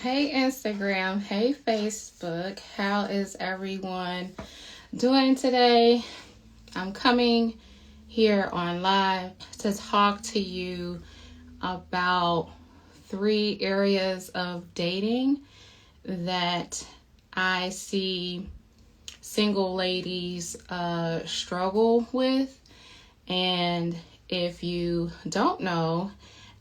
Hey Instagram, hey Facebook, how is everyone doing today? I'm coming here on live to talk to you about 3 areas of dating that I see single ladies struggle with. And if you don't know,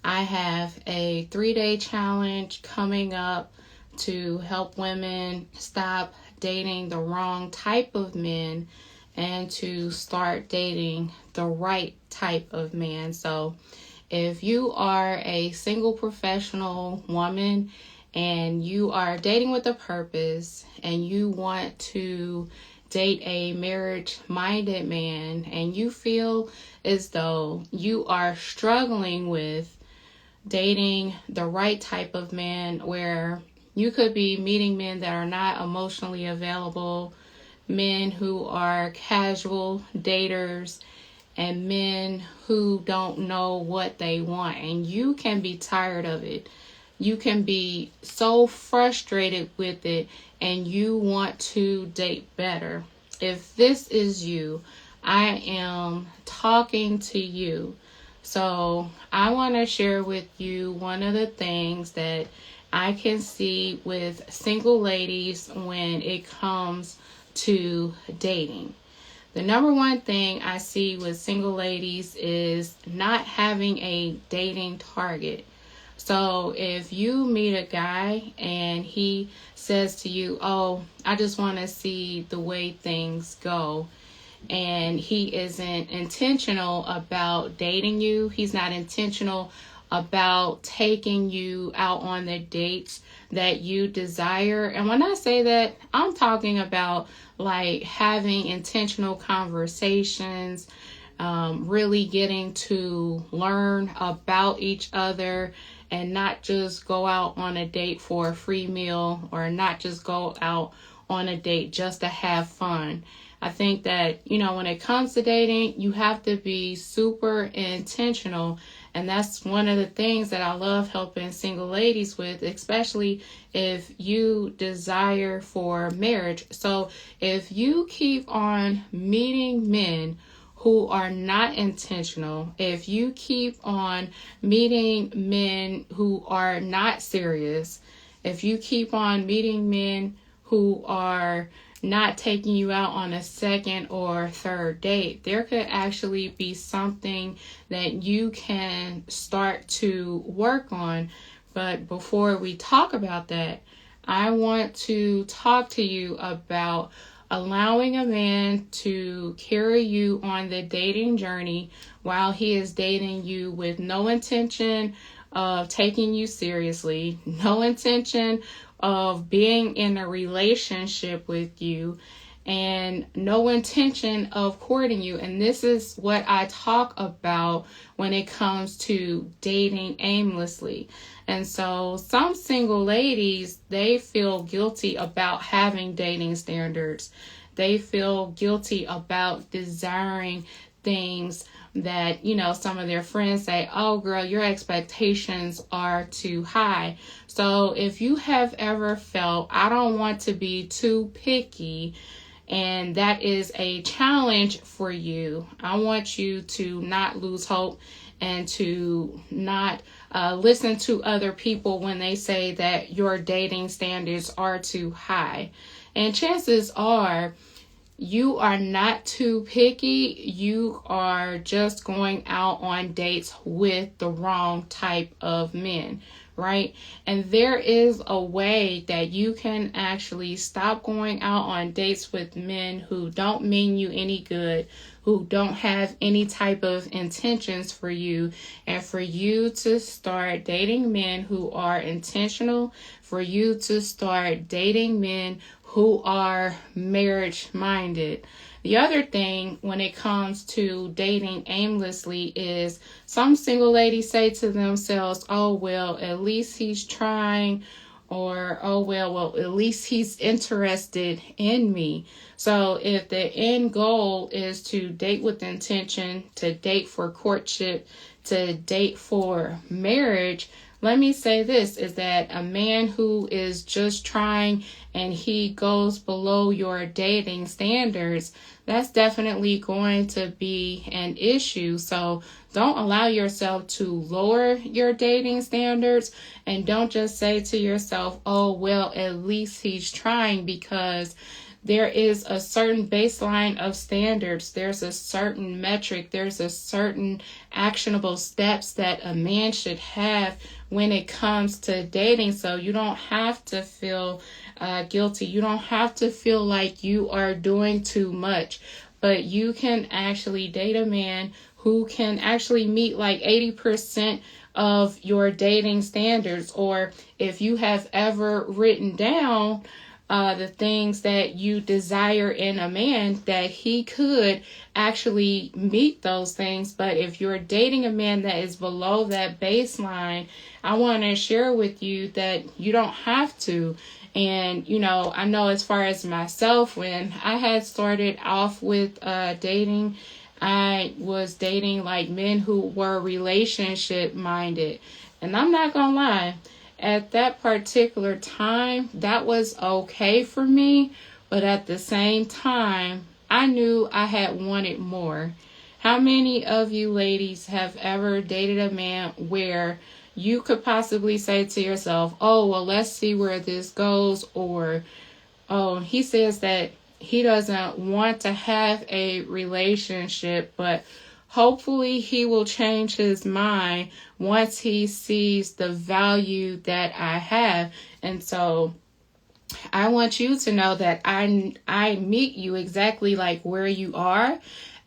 I have a 3-day challenge coming up to help women stop dating the wrong type of men and to start dating the right type of man. So if you are a single professional woman and you are dating with a purpose and you want to date a marriage-minded man and you feel as though you are struggling with dating the right type of man, where you could be meeting men that are not emotionally available, men who are casual daters, and men who don't know what they want, and you can be tired of it. You can be so frustrated with it and you want to date better. If this is you, I am talking to you. So I want to share with you one of the things that I can see with single ladies when it comes to dating. The number one thing I see with single ladies is not having a dating target. So if you meet a guy and he says to you, "Oh, I just want to see the way things go," and he isn't intentional about dating you, he's not intentional about taking you out on the dates that you desire. And when I say that, I'm talking about like having intentional conversations, really getting to learn about each other and not just go out on a date for a free meal or not just go out on a date just to have fun. I think that, when it comes to dating, you have to be super intentional. And that's one of the things that I love helping single ladies with, especially if you desire for marriage. So if you keep on meeting men who are not intentional, if you keep on meeting men who are not serious, if you keep on meeting men who are not taking you out on a second or third date, there could actually be something that you can start to work on. But before we talk about that, I want to talk to you about allowing a man to carry you on the dating journey while he is dating you with no intention of taking you seriously, no intention of being in a relationship with you, and no intention of courting you. And this is what I talk about when it comes to dating aimlessly. And so some single ladies, they feel guilty about having dating standards. They feel guilty about desiring things that, some of their friends say, "Oh girl, your expectations are too high." So if you have ever felt, "I don't want to be too picky," and that is a challenge for you, I want you to not lose hope and to not listen to other people when they say that your dating standards are too high. And chances are you are not too picky. You are just going out on dates with the wrong type of men, right? And there is a way that you can actually stop going out on dates with men who don't mean you any good, who don't have any type of intentions for you, and for you to start dating men who are intentional, for you to start dating men who are marriage minded. The other thing when it comes to dating aimlessly is some single ladies say to themselves, "Oh, well, at least he's trying," or, "Oh, well, at least he's interested in me." So if the end goal is to date with intention, to date for courtship, to date for marriage, let me say this, is that a man who is just trying and he goes below your dating standards, that's definitely going to be an issue. So don't allow yourself to lower your dating standards, and don't just say to yourself, oh, well, at least he's trying, because there is a certain baseline of standards. There's a certain metric. There's a certain actionable steps that a man should have when it comes to dating. So you don't have to feel guilty. You don't have to feel like you are doing too much, but you can actually date a man who can actually meet like 80% of your dating standards. Or if you have ever written down the things that you desire in a man, that he could actually meet those things. But if you're dating a man that is below that baseline, I want to share with you that you don't have to. And, I know as far as myself, when I had started off with dating, I was dating like men who were relationship minded. And I'm not going to lie, at that particular time, that was okay for me. But at the same time, I knew I had wanted more. How many of you ladies have ever dated a man where you could possibly say to yourself, oh, well, let's see where this goes, or, oh, he says that he doesn't want to have a relationship, but hopefully he will change his mind once he sees the value that I have. And so I want you to know that I meet you exactly like where you are.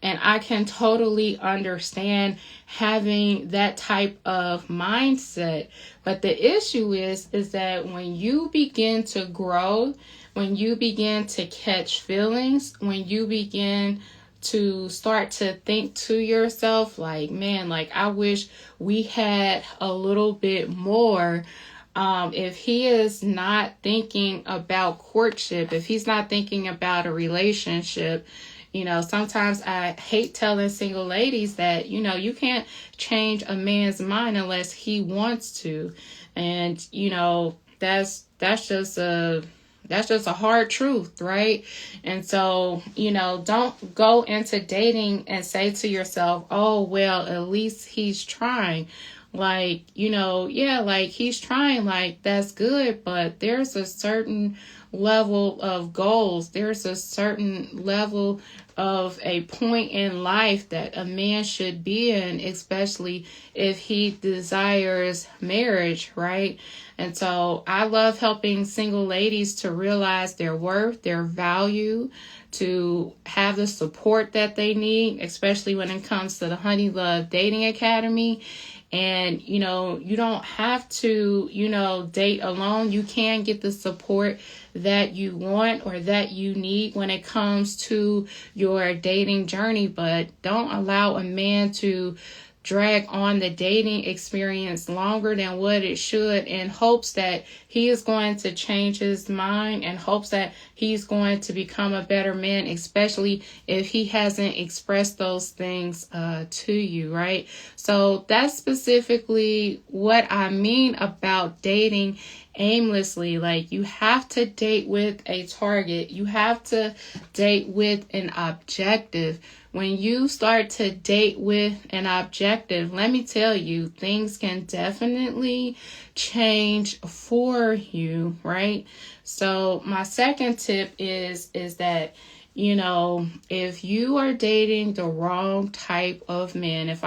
And I can totally understand having that type of mindset. But the issue is that when you begin to grow, when you begin to catch feelings, when you begin to start to think to yourself like, man, like I wish we had a little bit more. If he is not thinking about courtship, if he's not thinking about a relationship, sometimes I hate telling single ladies that, you can't change a man's mind unless he wants to. And, that's just a hard truth, right? And so, don't go into dating and say to yourself, oh, well, at least he's trying. Like, like he's trying, like that's good, but there's a certain level of goals. There's a certain level of a point in life that a man should be in, especially if he desires marriage, right? And so I love helping single ladies to realize their worth, their value, to have the support that they need, especially when it comes to the Honey Love Dating Academy. And, you don't have to, date alone. You can get the support that you want or that you need when it comes to your dating journey. But don't allow a man to drag on the dating experience longer than what it should, in hopes that he is going to change his mind, and hopes that he's going to become a better man, especially if he hasn't expressed those things to you, right? So that's specifically what I mean about dating aimlessly. Like, you have to date with a target. You have to date with an objective. When you start to date with an objective, let me tell you, things can definitely change for you, right? So my second tip is that, if you are dating the wrong type of man, if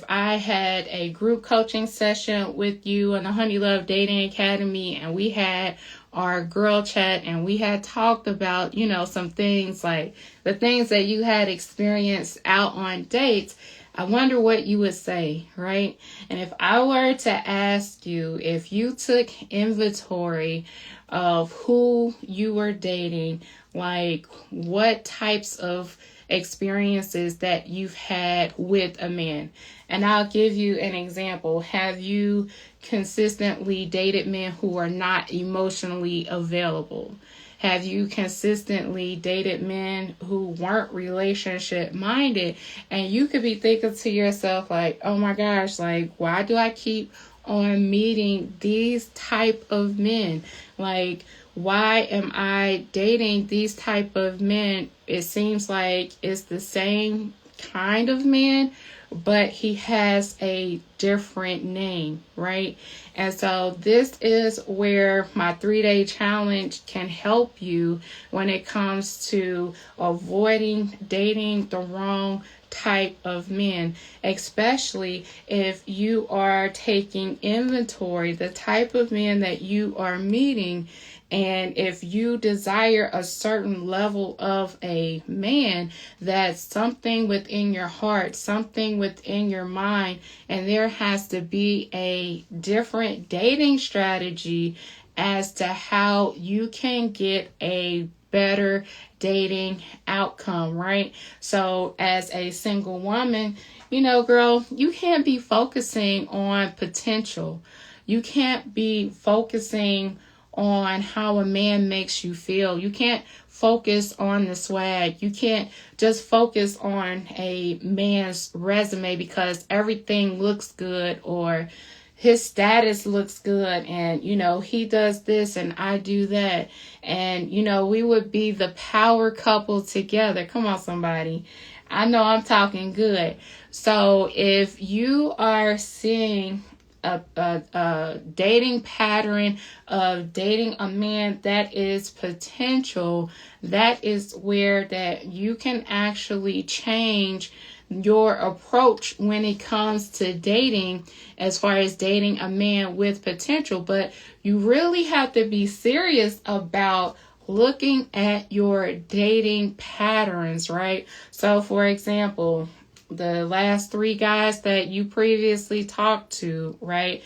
I had a group coaching session with you in the Honey Love Dating Academy, and we had our girl chat and we had talked about, some things like the things that you had experienced out on dates, I wonder what you would say, right? And if I were to ask you, if you took inventory of who you were dating, like what types of experiences that you've had with a man. And I'll give you an example. Have you consistently dated men who are not emotionally available? Have you consistently dated men who weren't relationship minded? And you could be thinking to yourself like, oh my gosh, like, why do I keep on meeting these type of men? Like, why am I dating these type of men? It seems like it's the same kind of man, but he has a different name, right? And so this is where my 3-day challenge can help you when it comes to avoiding dating the wrong type of men, especially if you are taking inventory, the type of men that you are meeting. And if you desire a certain level of a man, that's something within your heart, something within your mind, and there has to be a different dating strategy as to how you can get a better dating outcome, right? So as a single woman, girl, you can't be focusing on potential. You can't be focusing on how a man makes you feel. You can't focus on the swag. You can't just focus on a man's resume because everything looks good or his status looks good and, he does this and I do that. And, we would be the power couple together. Come on, somebody. I know I'm talking good. So if you are seeing a dating pattern of dating a man that is potential, that is where that you can actually change your approach when it comes to dating, as far as dating a man with potential. But you really have to be serious about looking at your dating patterns, right? So for example, the last 3 guys that you previously talked to, right?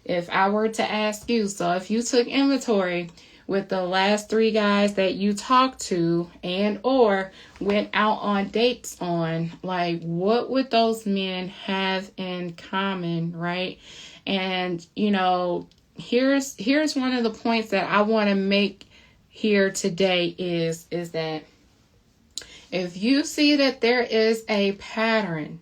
If I were to ask you, so if you took inventory with the last 3 guys that you talked to and or went out on dates on, like, what would those men have in common, right? And, here's one of the points that I want to make here today is that if you see that there is a pattern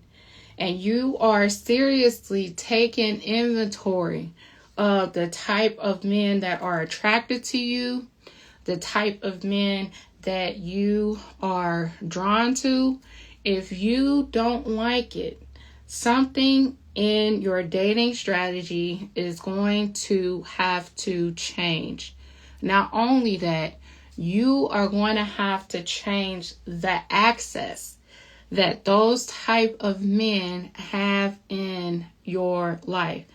and you are seriously taking inventory of the type of men that are attracted to you, the type of men that you are drawn to, if you don't like it, something in your dating strategy is going to have to change. Not only that, you are going to have to change the access that those type of men have in your life.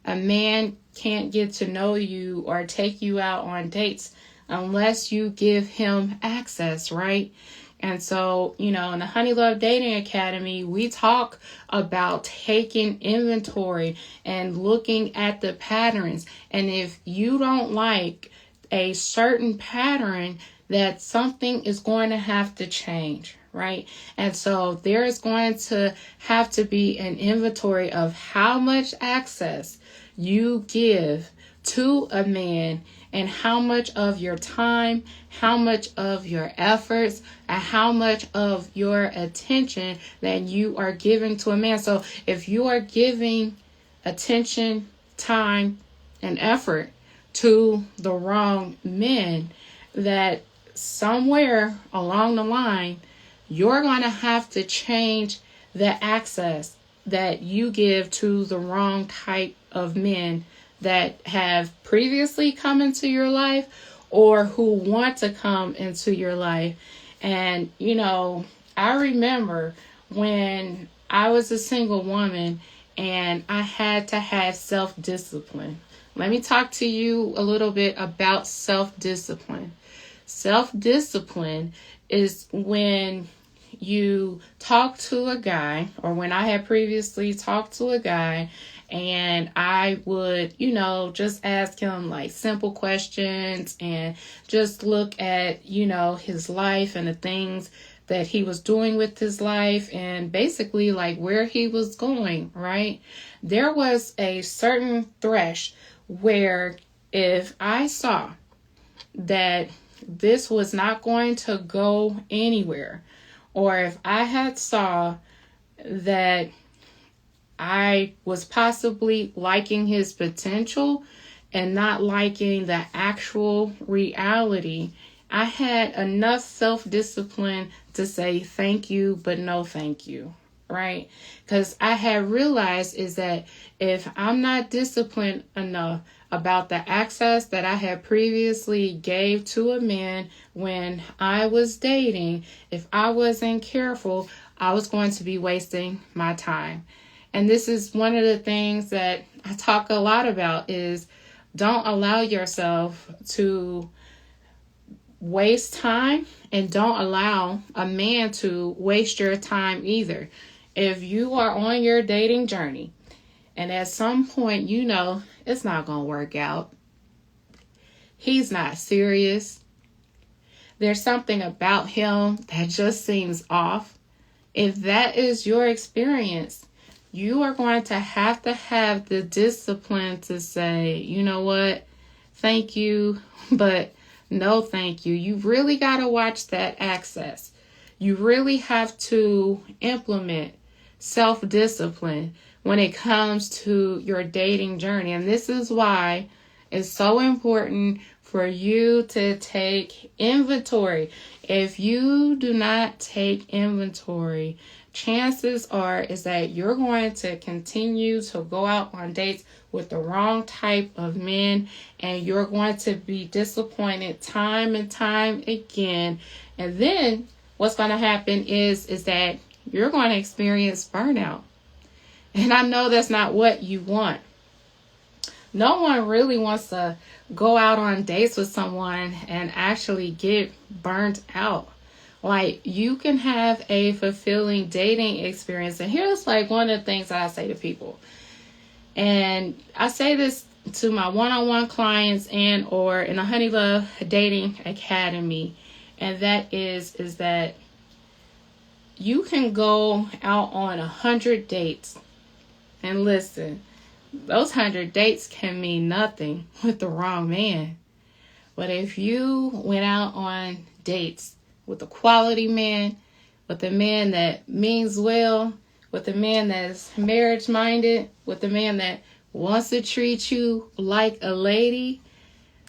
A man can't get to know you or take you out on dates unless you give him access, right? And so, in the Honey Love Dating Academy, we talk about taking inventory and looking at the patterns. And if you don't like a certain pattern, that something is going to have to change, right? And so there is going to have to be an inventory of how much access you give to a man and how much of your time, how much of your efforts, and how much of your attention that you are giving to a man. So if you are giving attention, time, and effort to the wrong men, that somewhere along the line, you're going to have to change the access that you give to the wrong type of men that have previously come into your life or who want to come into your life. And, I remember when I was a single woman and I had to have self-discipline. Let me talk to you a little bit about self-discipline. Self-discipline is when you talk to a guy, or when I had previously talked to a guy, and I would, just ask him like simple questions and just look at, his life and the things that he was doing with his life and basically like where he was going, right? There was a certain thresh where if I saw that this was not going to go anywhere, or if I had saw that I was possibly liking his potential and not liking the actual reality. I had enough self-discipline to say thank you, but no thank you, right? Because I had realized is that if I'm not disciplined enough about the access that I had previously gave to a man when I was dating, if I wasn't careful, I was going to be wasting my time. And this is one of the things that I talk a lot about is don't allow yourself to waste time, and don't allow a man to waste your time either. If you are on your dating journey and at some point you know it's not going to work out, he's not serious, there's something about him that just seems off, if that is your experience, you are going to have the discipline to say, you know what, thank you, but no thank you. You really got to watch that access. You really have to implement self-discipline when it comes to your dating journey. And this is why it's so important for you to take inventory. If you do not take inventory, chances are is that you're going to continue to go out on dates with the wrong type of men, and you're going to be disappointed time and time again. And then what's going to happen is that you're going to experience burnout. And I know that's not what you want. No one really wants to go out on dates with someone and actually get burnt out. Like, you can have a fulfilling dating experience. And here's like one of the things that I say to people. And I say this to my one-on-one clients and or in the Honey Love Dating Academy. And that is that you can go out on 100 dates. And listen, those 100 dates can mean nothing with the wrong man. But if you went out on dates with a quality man, with a man that means well, with a man that's marriage minded, with a man that wants to treat you like a lady,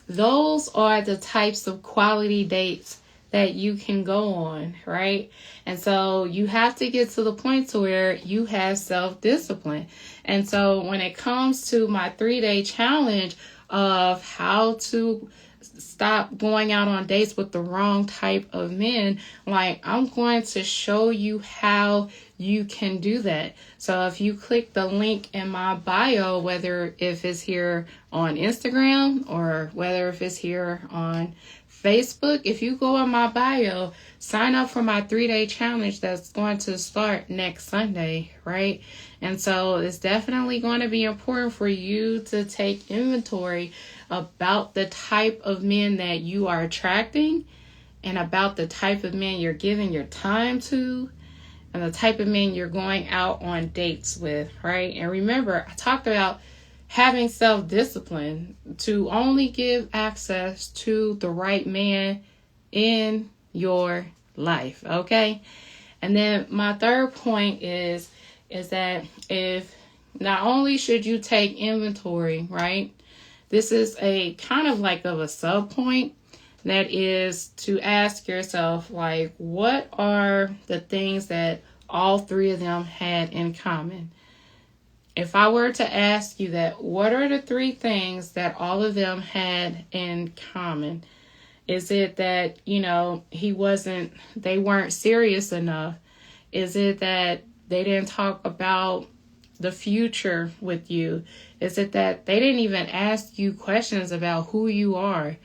those are the types of quality dates that you can go on, right? And so you have to get to the point to where you have self-discipline. And so when it comes to my 3-day challenge of how to stop going out on dates with the wrong type of men, like, I'm going to show you how you can do that. So if you click the link in my bio, whether if it's here on Instagram or whether if it's here on Facebook, if you go on my bio, sign up for my 3-day challenge that's going to start next Sunday, right? And so it's definitely going to be important for you to take inventory about the type of men that you are attracting and about the type of men you're giving your time to and the type of men you're going out on dates with, right? And remember, I talked about having self-discipline to only give access to the right man in your life, okay? And then my third point is that if not only should you take inventory, right? This is a kind of like of a sub point that is to ask yourself, like, what are the things that all three of them had in common? If I were to ask you that, what are the 3 things that all of them had in common? Is it that, they weren't serious enough? Is it that they didn't talk about the future with you? Is it that they didn't even ask you questions about who you are,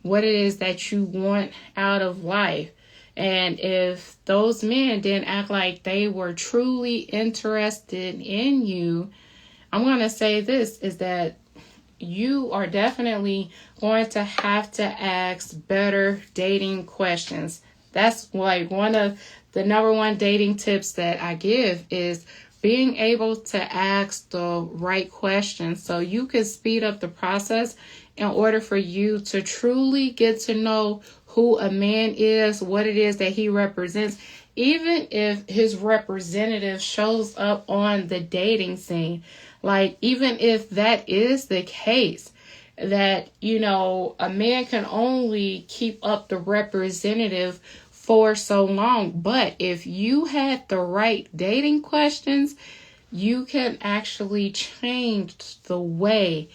what it is that you want out of life? And if those men didn't act like they were truly interested in you, I'm going to say this, is that you are definitely going to have to ask better dating questions. That's like one of the number 1 dating tips that I give is being able to ask the right questions so you can speed up the process in order for you to truly get to know who a man is, what it is that he represents, even if his representative shows up on the dating scene, like even if that is the case, that, a man can only keep up the representative for so long. But if you had the right dating questions, you can actually change the way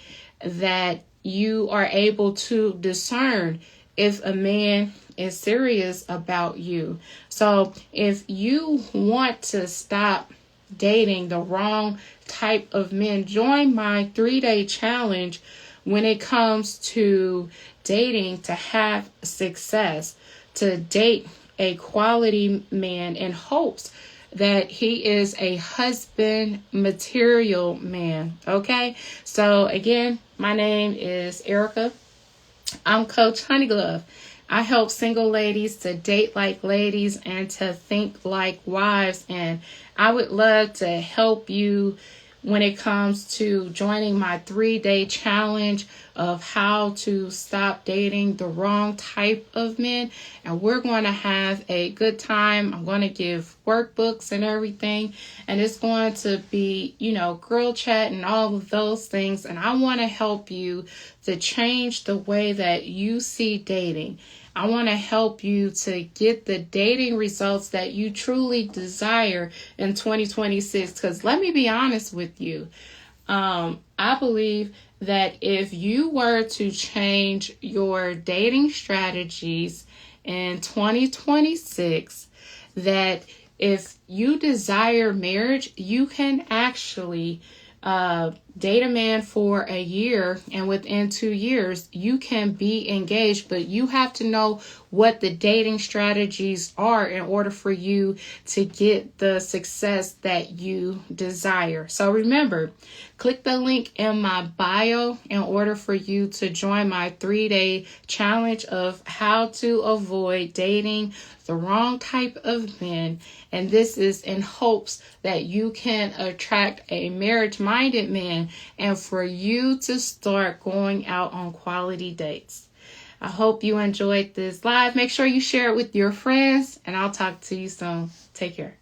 that you are able to discern if a man is serious about you. So if you want to stop dating the wrong type of men, join my 3-day challenge when it comes to dating to have success, to date a quality man in hopes that he is a husband material man. Okay, so again, my name is Erica. I'm Coach Honeyglove. I help single ladies to date like ladies and to think like wives, and I would love to help you when it comes to joining my 3-day challenge of how to stop dating the wrong type of men. And we're going to have a good time. I'm going to give workbooks and everything. And it's going to be, girl chat and all of those things. And I want to help you to change the way that you see dating. I want to help you to get the dating results that you truly desire in 2026. Because let me be honest with you. I believe that if you were to change your dating strategies in 2026, that if you desire marriage, you can actually date a man for a year, and within 2 years you can be engaged. But you have to know what the dating strategies are in order for you to get the success that you desire. So remember, click the link in my bio in order for you to join my 3-day challenge of how to avoid dating the wrong type of men. And this is in hopes that you can attract a marriage-minded man and for you to start going out on quality dates. I hope you enjoyed this live. Make sure you share it with your friends, and I'll talk to you soon. Take care.